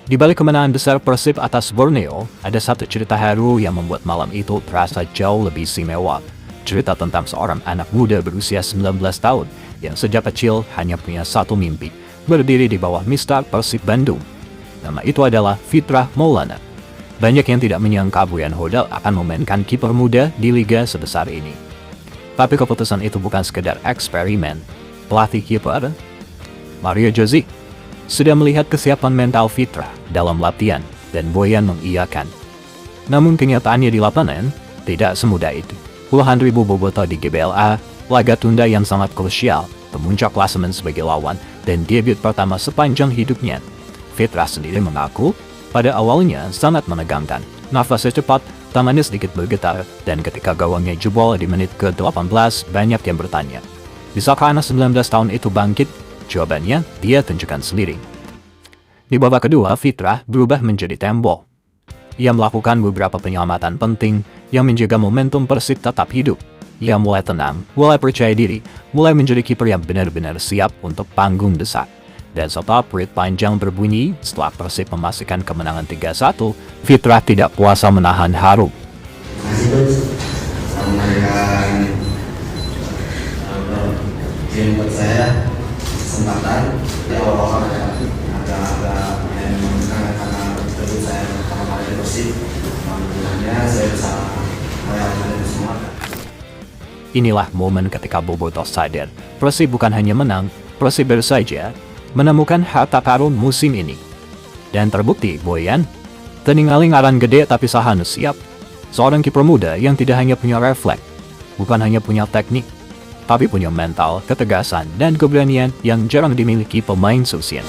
Di balik kemenangan besar Persib atas Borneo, ada satu cerita haru yang membuat malam itu terasa jauh lebih istimewa. Cerita tentang seorang anak muda berusia 19 tahun yang sejak kecil hanya punya satu mimpi, berdiri di bawah Mister Persib Bandung. Nama itu adalah Fitrah Maulana. Banyak yang tidak menyangka Boyan Hodak akan memainkan kiper muda di liga sebesar ini. Tapi keputusan itu bukan sekedar eksperimen. Pelatih kiper, Mario Jose, sudah melihat kesiapan mental Fitrah dalam latihan dan Boyan mengiyakan. Namun kenyataannya di lapangan tidak semudah itu. Puluhan ribu bobotoh di GBLA, laga tunda yang sangat krusial, pemuncak klasemen sebagai lawan, dan debut pertama sepanjang hidupnya. Fitrah sendiri mengaku pada awalnya sangat menegangkan. Nafasnya cepat, tangannya sedikit bergetar, dan ketika gawangnya jebol di menit ke-18 banyak yang bertanya, bisakah anak 19 tahun itu bangkit? Jawabannya, dia tunjukkan sendiri. Di babak kedua, Fitrah berubah menjadi tembok. Ia melakukan beberapa penyelamatan penting yang menjaga momentum Persib tetap hidup. Ia mulai tenang, mulai percaya diri, mulai menjadi kiper yang benar-benar siap untuk panggung besar. Dan setelah peluit panjang berbunyi, setelah Persib memastikan kemenangan 3-1, Fitrah tidak kuasa menahan haru. Buat saya kesempatan di awal agak menentukan karena debut saya pertama kali di Persib. Alhamdulillahnya saya bisa melakukan itu semua. Inilah momen ketika bobotoh sadar, Persib bukan hanya menang, Persib baru saja menemukan harta karun musim ini. Dan terbukti, Boyan teningali ngaran gede tapi sahanu siap. Seorang kiper muda yang tidak hanya punya refleks, bukan hanya punya teknik, tapi punya mental, ketegasan, dan keberanian yang jarang dimiliki pemain seusia.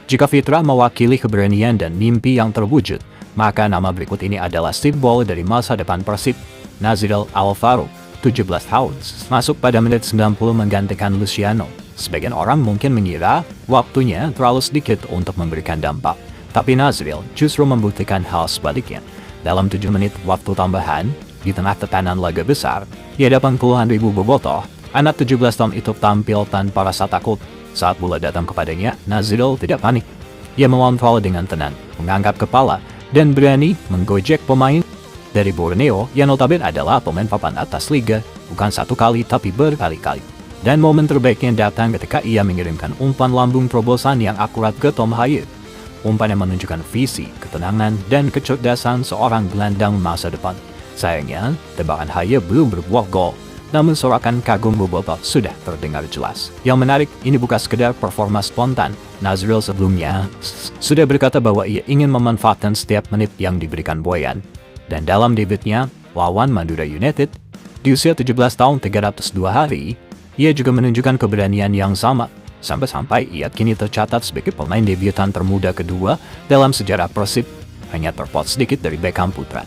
Jika Fitrah mewakili keberanian dan mimpi yang terwujud, maka nama berikut ini adalah simbol dari masa depan Persib. Nazril Alvaro, 17 tahun, masuk pada menit 90 menggantikan Luciano. Sebagian orang mungkin mengira waktunya terlalu sedikit untuk memberikan dampak. Tapi Nazril justru membuktikan hal sebaliknya. Dalam 7 menit waktu tambahan, di tengah tekanan laga besar, di hadapan puluhan ribu bobotoh, anak 17 tahun itu tampil tanpa rasa takut. Saat bola datang kepadanya, Nazril tidak panik. Ia mengontrol dengan tenang, mengangkat kepala, dan berani menggojek pemain dari Borneo yang notabene adalah pemain papan atas liga, bukan satu kali tapi berkali-kali. Dan momen terbaiknya datang ketika ia mengirimkan umpan lambung terobosan yang akurat ke Tom Haye. Umpan yang menunjukkan visi, ketenangan, dan kecerdasan seorang gelandang masa depan. Sayangnya, tembakan Haye belum berbuah gol, namun sorakan kagum bobotoh sudah terdengar jelas. Yang menarik, ini bukan sekedar performa spontan. Nazril sebelumnya sudah berkata bahwa ia ingin memanfaatkan setiap menit yang diberikan Boyan. Dan dalam debutnya, lawan Madura United, di usia 17 tahun 302 hari, ia juga menunjukkan keberanian yang sama. Sampai-sampai ia kini tercatat sebagai pemain debutan termuda kedua dalam sejarah Persib, hanya terpaut sedikit dari Beckham Putra.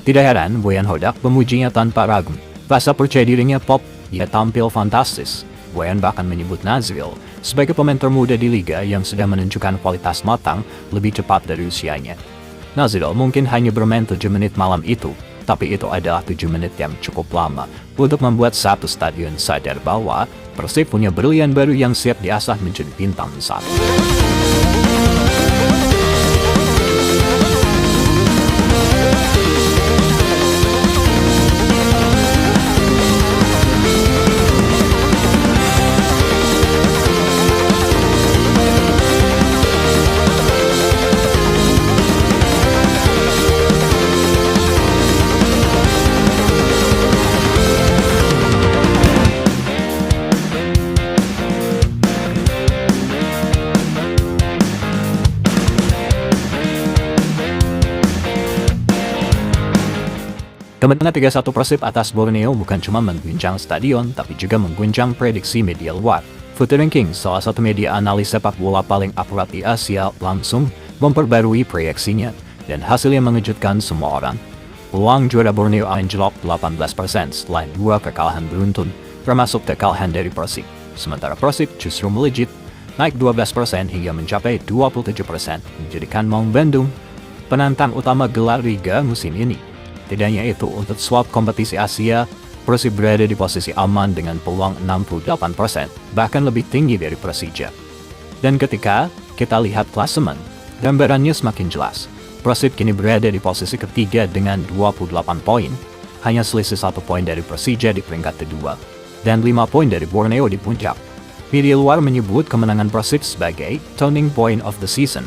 Tidak heran, Boyan Hodak memujinya tanpa ragu. Rasa percaya dirinya pop, ia tampil fantastis. Boyan bahkan menyebut Nazril sebagai pemain termuda di liga yang sudah menunjukkan kualitas matang lebih cepat dari usianya. Nazril mungkin hanya bermain 7 menit malam itu, tapi itu adalah 7 menit yang cukup lama untuk membuat satu stadion sadar bahwa Persib punya berlian baru yang siap diasah menjadi bintang besar. Kemenangan 3-1 Persib atas Borneo bukan cuma mengguncang stadion, tapi juga mengguncang prediksi media luar. Footy Ranking, salah satu media analis sepak bola paling akurat di Asia, langsung memperbarui proyeksinya, dan hasilnya mengejutkan semua orang. Peluang juara Borneo anjlok 18% setelah 2 kekalahan beruntun, termasuk kekalahan dari Persib. sementara Persib justru melejit, naik 12% hingga mencapai 27%, menjadikan Maung Bandung penantang utama gelar Liga musim ini. Tidak hanya itu, untuk swap kompetisi Asia, Persib berada di posisi aman dengan peluang 68%, bahkan lebih tinggi dari Persija. Dan ketika kita lihat klasemen, gambarannya semakin jelas. Persib kini berada di posisi ketiga dengan 28 poin, hanya selisih 1 poin dari Persija di peringkat kedua, dan 5 poin dari Borneo di puncak. Media luar menyebut kemenangan Persib sebagai turning point of the season,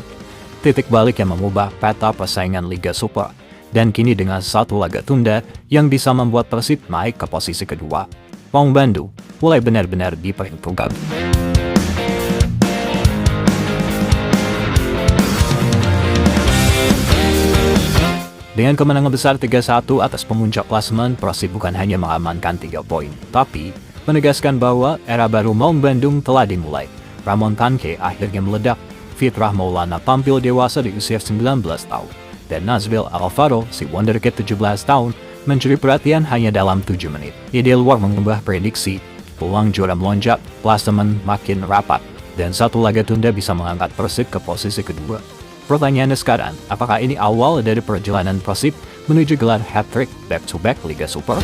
titik balik yang mengubah peta persaingan Liga Super, dan kini dengan 1 laga tunda yang bisa membuat Persib naik ke posisi kedua. Maung Bandung mulai benar-benar diperhitungkan. Dengan kemenangan besar 3-1 atas pemuncak klasemen, Persib bukan hanya mengamankan 3 poin, tapi menegaskan bahwa era baru Maung Bandung telah dimulai. Ramon Tanke akhirnya meledak, Fitrah Maulana tampil dewasa di usia 19 tahun, dan Nazbil Alvaro, si wonderkid 17 tahun, mencuri perhatian hanya dalam 7 menit. Media luar mengubah prediksi, peluang juara melonjak, klasemen makin rapat, dan 1 laga tunda bisa mengangkat Persib ke posisi kedua. Pertanyaannya sekarang, apakah ini awal dari perjalanan Persib menuju gelar hat-trick back-to-back Liga Super?